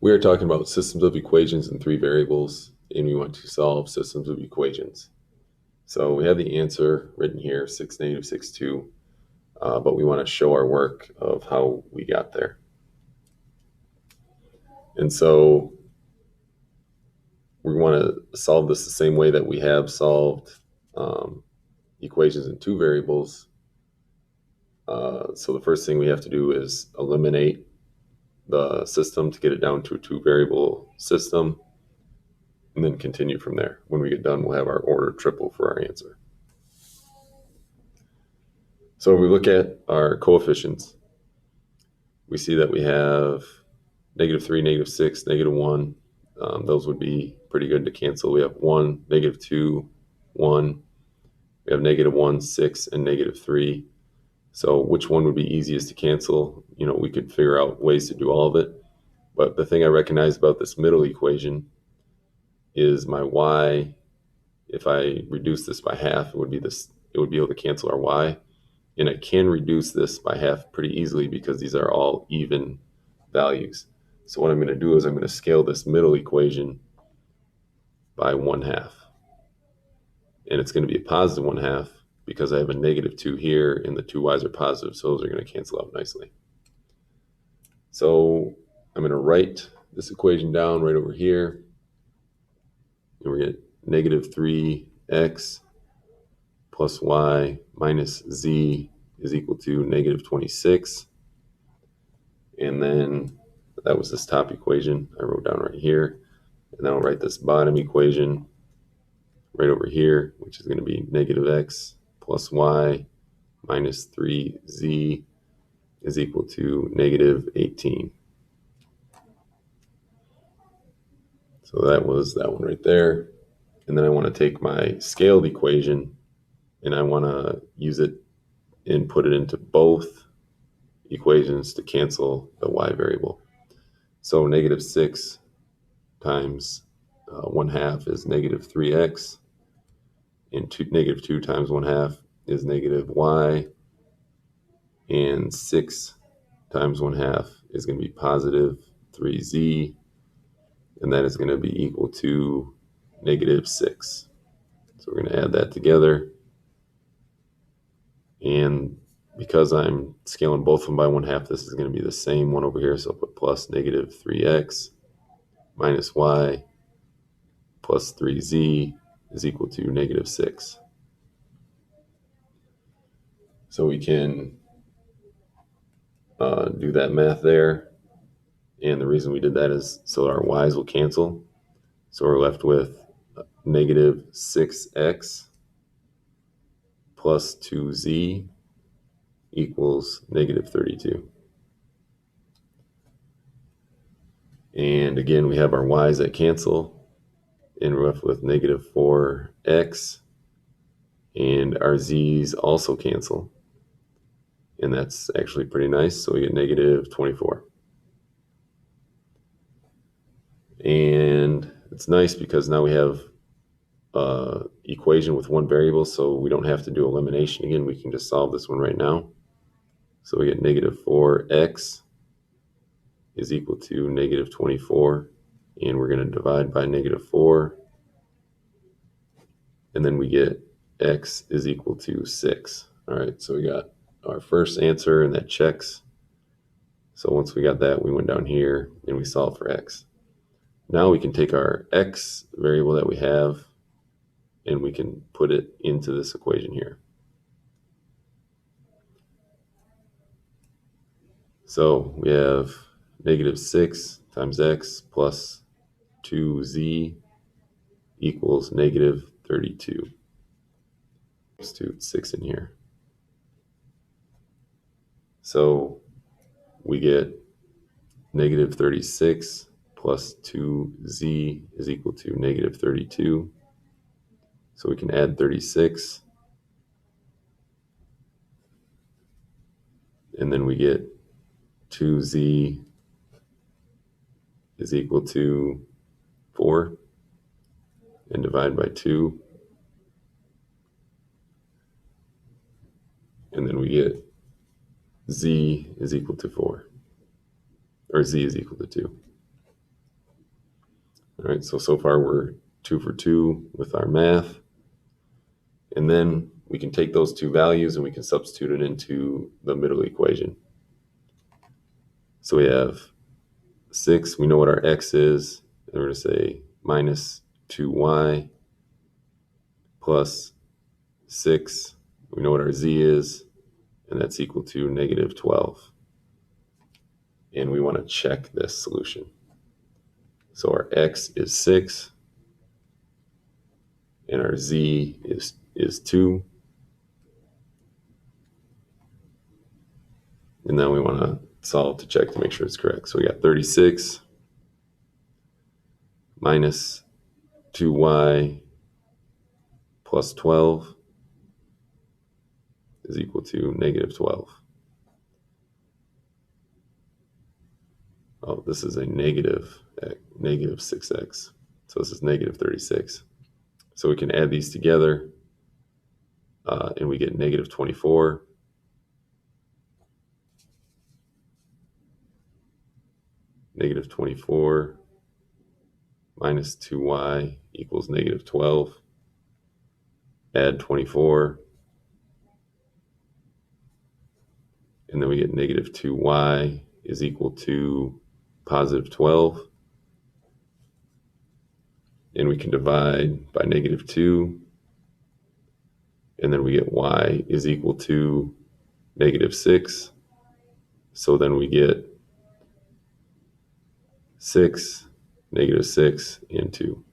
We are talking about systems of equations in three variables, and we want to solve systems of equations. So we have the answer written here, 6, negative 6, 2, but we want to show our work of how we got there. And so we want to solve this the same way that we have solved equations in two variables. So the first thing we have to do is eliminate the system to get it down to a two-variable system, and then continue from there. When we get done, we'll have our order triple for our answer. So if we look at our coefficients, we see that we have negative 3, negative 6, negative 1. Those would be pretty good to cancel. We have 1, negative 2, 1. We have negative 1, 6, and negative 3. So which one would be easiest to cancel? We could figure out ways to do all of it. But the thing I recognize about this middle equation is my y. If I reduce this by half, it would be able to cancel our y. And I can reduce this by half pretty easily because these are all even values. So what I'm going to do is I'm going to scale this middle equation by 1/2. And it's going to be a positive 1/2 because I have a negative 2 here and the two y's are positive, so those are going to cancel out nicely. So I'm going to write this equation down right over here. And we're going to get negative 3x plus y minus z is equal to negative 26. And then that was this top equation I wrote down right here. And then I'll write this bottom equation right over here, which is going to be negative x plus y minus 3z is equal to negative 18. So that was that one right there. And then I want to take my scaled equation and I want to use it and put it into both equations to cancel the y variable. So negative 6 times 1/2 is negative 3x, and negative 2 times 1/2 is negative y, and 6 times 1/2 is going to be positive 3z, and that is going to be equal to negative 6. So we're going to add that together, and because I'm scaling both of them by 1/2, this is going to be the same one over here, so I'll put plus negative 3x minus y plus 3z is equal to negative 6. So we can do that math there. And the reason we did that is so our y's will cancel. So we're left with negative 6x plus 2z equals negative 32. And again, we have our y's that cancel, and we're left with negative 4x, and our z's also cancel. And that's actually pretty nice. So we get negative 24. And it's nice because now we have an equation with one variable, so we don't have to do elimination again. We can just solve this one right now. So we get negative 4x is equal to negative 24, and we're going to divide by negative 4, and then we get x is equal to 6. All right, so we got our first answer, and that checks. So once we got that, we went down here and we solved for x. Now we can take our x variable that we have and we can put it into this equation here. So we have negative 6 times x plus 2z equals negative 32. Substitute 6 in here. So we get negative 36 plus 2z is equal to negative 32. So we can add 36. And then we get 2z is equal to 4, and divide by 2. And then we get z is equal to 4, or z is equal to 2. All right, so far we're 2 for 2 with our math. And then we can take those two values and we can substitute it into the middle equation. So we have 6, we know what our x is, and we're going to say minus 2y plus 6, we know what our z is, and that's equal to negative 12. And we want to check this solution. So our x is 6, and our z is 2. And then we want to solve to check to make sure it's correct. So we got 36 minus 2y plus 12 is equal to negative 12. Oh, this is a negative 6x. So this is negative 36. So we can add these together, and we get negative 24. Negative 24 minus 2y equals negative 12. Add 24. And then we get negative 2y is equal to positive 12. And we can divide by negative 2. And then we get y is equal to negative 6. So then we get 6, negative 6, and 2.